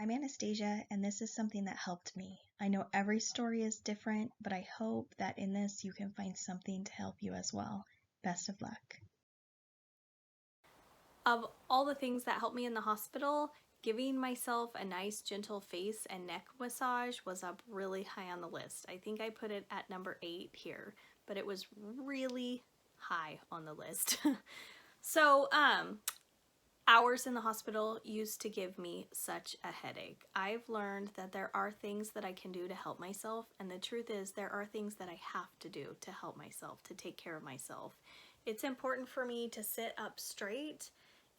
I'm Anastasia, and this is something that helped me. I know every story is different, but I hope that in this you can find something to help you as well. Best of luck. Of all the things that helped me in the hospital, giving myself a nice gentle face and neck massage was up really high on the list. I think I put it at number 8 here, but it was really high on the list. So, hours in the hospital used to give me such a headache. I've learned that there are things that I can do to help myself, and the truth is there are things that I have to do to help myself, to take care of myself. It's important for me to sit up straight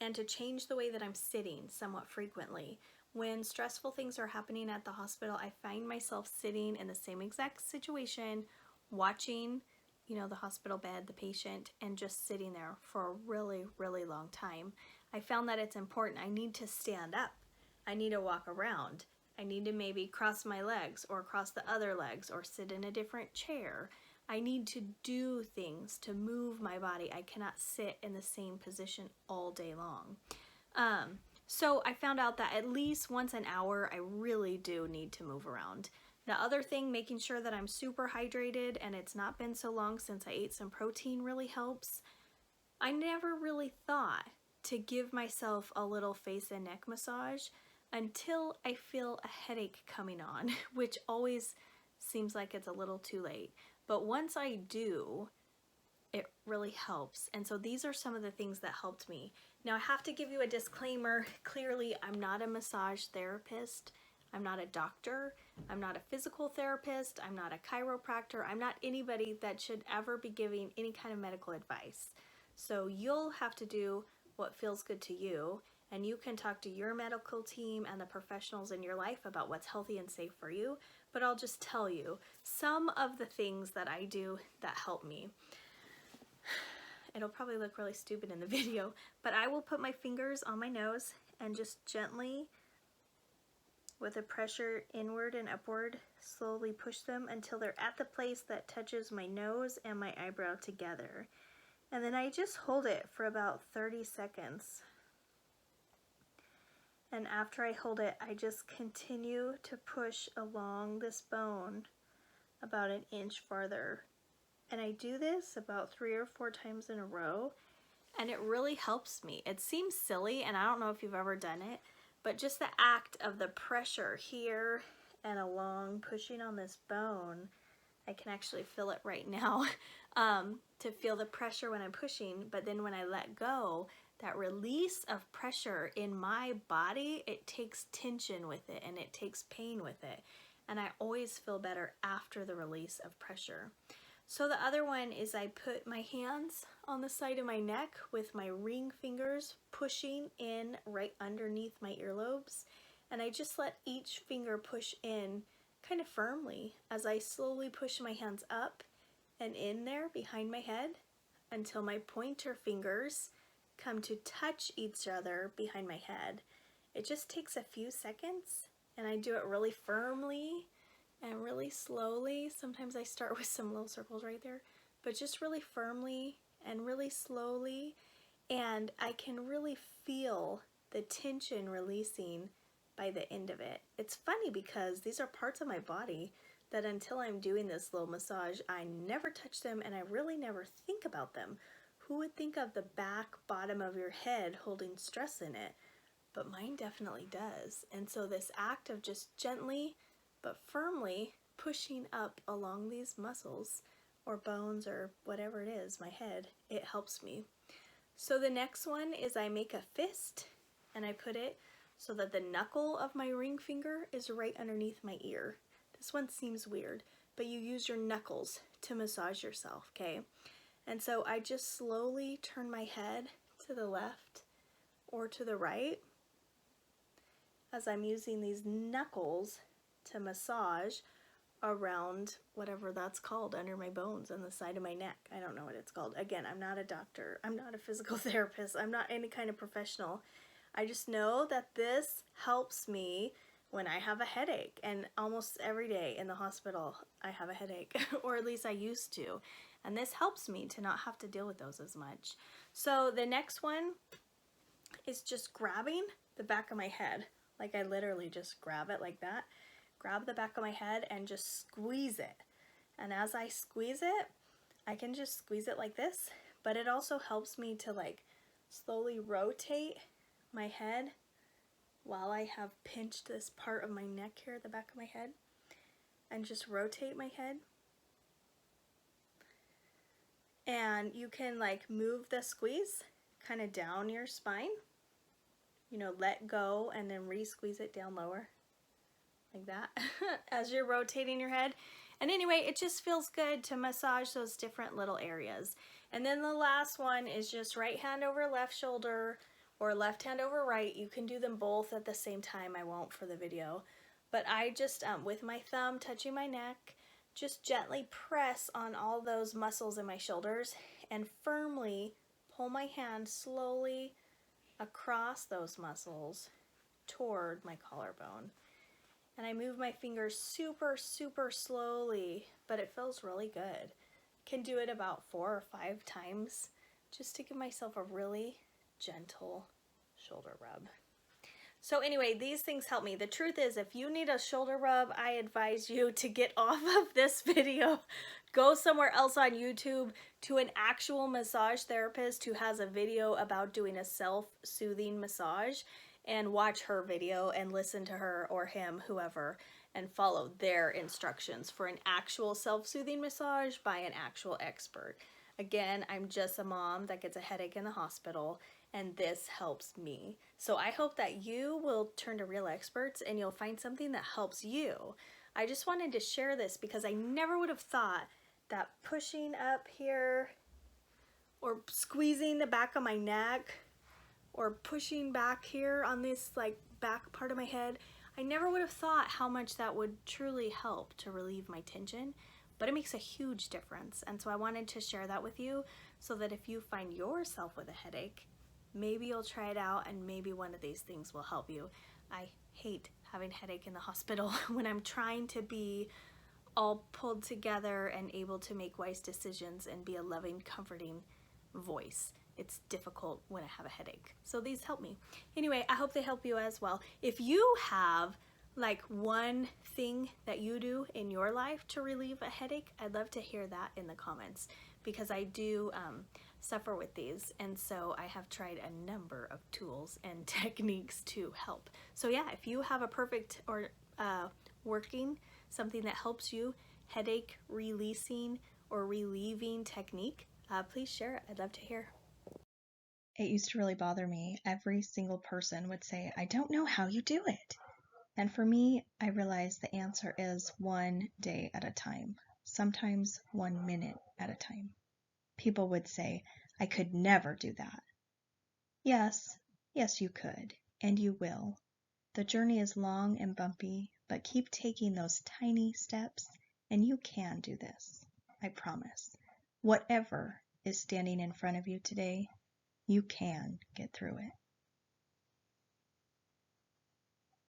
and to change the way that I'm sitting somewhat frequently. When stressful things are happening at the hospital, I find myself sitting in the same exact situation, watching, the hospital bed, the patient, and just sitting there for a really, really long time. I found that it's important. I need to stand up. I need to walk around. I need to maybe cross my legs or cross the other legs or sit in a different chair. I need to do things to move my body. I cannot sit in the same position all day long. So I found out that at least once an hour, I really do need to move around. The other thing, making sure that I'm super hydrated and it's not been so long since I ate some protein really helps. I never really thought to give myself a little face and neck massage until I feel a headache coming on, which always seems like it's a little too late. But once I do, it really helps. And so these are some of the things that helped me. Now I have to give you a disclaimer. Clearly, I'm not a massage therapist. I'm not a doctor. I'm not a physical therapist. I'm not a chiropractor. I'm not anybody that should ever be giving any kind of medical advice. So you'll have to do what feels good to you, and you can talk to your medical team and the professionals in your life about what's healthy and safe for you. But I'll just tell you some of the things that I do that help me. It'll probably look really stupid in the video, but I will put my fingers on my nose and just gently, with a pressure inward and upward, slowly push them until they're at the place that touches my nose and my eyebrow together. And then I just hold it for about 30 seconds. And after I hold it, I just continue to push along this bone about an inch farther. And I do this about 3 or 4 times in a row, and it really helps me. It seems silly, and I don't know if you've ever done it, but just the act of the pressure here and along, pushing on this bone, I can actually feel it right now, to feel the pressure when I'm pushing, but then when I let go, that release of pressure in my body, it takes tension with it and it takes pain with it. And I always feel better after the release of pressure. So the other one is I put my hands on the side of my neck with my ring fingers pushing in right underneath my earlobes. And I just let each finger push in kind of firmly as I slowly push my hands up and in there behind my head until my pointer fingers come to touch each other behind my head. It just takes a few seconds, and I do it really firmly and really slowly. Sometimes I start with some little circles right there, but just really firmly and really slowly, and I can really feel the tension releasing by the end of it. It's funny because these are parts of my body that until I'm doing this little massage, I never touch them and I really never think about them. Who would think of the back bottom of your head holding stress in it? But mine definitely does. And so this act of just gently but firmly pushing up along these muscles or bones or whatever it is, my head, it helps me. So the next one is I make a fist and I put it so that the knuckle of my ring finger is right underneath my ear. This one seems weird, but you use your knuckles to massage yourself, okay? And so I just slowly turn my head to the left or to the right as I'm using these knuckles to massage around whatever that's called under my bones and the side of my neck. I don't know what it's called. Again, I'm not a doctor. I'm not a physical therapist. I'm not any kind of professional. I just know that this helps me when I have a headache, and almost every day in the hospital I have a headache, or at least I used to, and this helps me to not have to deal with those as much. So the next one is just grabbing the back of my head Like I literally just grab it like that, grab the back of my head and just squeeze it. And as I squeeze it, I can just squeeze it like this, but it also helps me to like slowly rotate my head while I have pinched this part of my neck here at the back of my head, and just rotate my head. And you can like move the squeeze kind of down your spine, you know, let go and then re-squeeze it down lower like that as you're rotating your head. And anyway, it just feels good to massage those different little areas. And then the last one is just right hand over left shoulder or left hand over right. You can do them both at the same time. I won't for the video. But I just, with my thumb touching my neck, just gently press on all those muscles in my shoulders and firmly pull my hand slowly across those muscles toward my collarbone. And I move my fingers super, super slowly, but it feels really good. Can do it about 4 or 5 times just to give myself a really gentle shoulder rub. So anyway, these things help me. The truth is, if you need a shoulder rub, I advise you to get off of this video. Go somewhere else on YouTube to an actual massage therapist who has a video about doing a self-soothing massage, and watch her video and listen to her or him, whoever, and follow their instructions for an actual self-soothing massage by an actual expert. Again, I'm just a mom that gets a headache in the hospital, and this helps me. So I hope that you will turn to real experts and you'll find something that helps you. I just wanted to share this because I never would have thought that pushing up here or squeezing the back of my neck or pushing back here on this like back part of my head, I never would have thought how much that would truly help to relieve my tension, but it makes a huge difference. And so I wanted to share that with you so that if you find yourself with a headache, maybe you'll try it out and maybe one of these things will help you. I hate having a headache in the hospital when I'm trying to be all pulled together and able to make wise decisions and be a loving, comforting voice. It's difficult when I have a headache. So these help me. Anyway, I hope they help you as well. If you have like one thing that you do in your life to relieve a headache, I'd love to hear that in the comments, because I do suffer with these, and so I have tried a number of tools and techniques to help. So yeah, if you have a perfect or working something that helps you headache releasing or relieving technique, please share it. I'd love to hear. It used to really bother me. Every single person would say, I don't know how you do it. And for me, I realized the answer is 1 day at a time, sometimes 1 minute at a time. People would say, I could never do that. Yes, you could, and you will. The journey is long and bumpy, but keep taking those tiny steps, and you can do this. I promise. Whatever is standing in front of you today, you can get through it.